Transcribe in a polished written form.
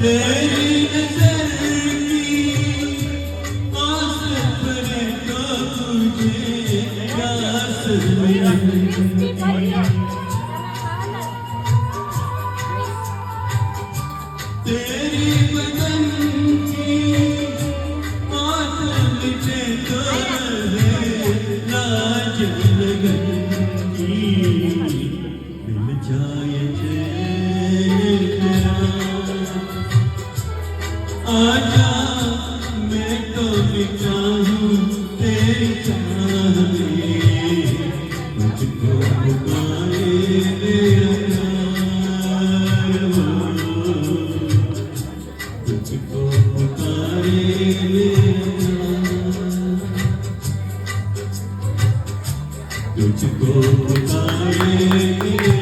तेरी नजर की आस पर तो तुझे प्यास लगी। तेरी बदन की आस मिटे तो रहे लाज लगन की। मिल जाए चैन तेरा आजा, मैं तो भी चाहूं तेरी चाह में। तुझको पुकारे मेरा प्यार हो, तुझको पुकारे मेरा प्यार, तुझको पुकारे मेरा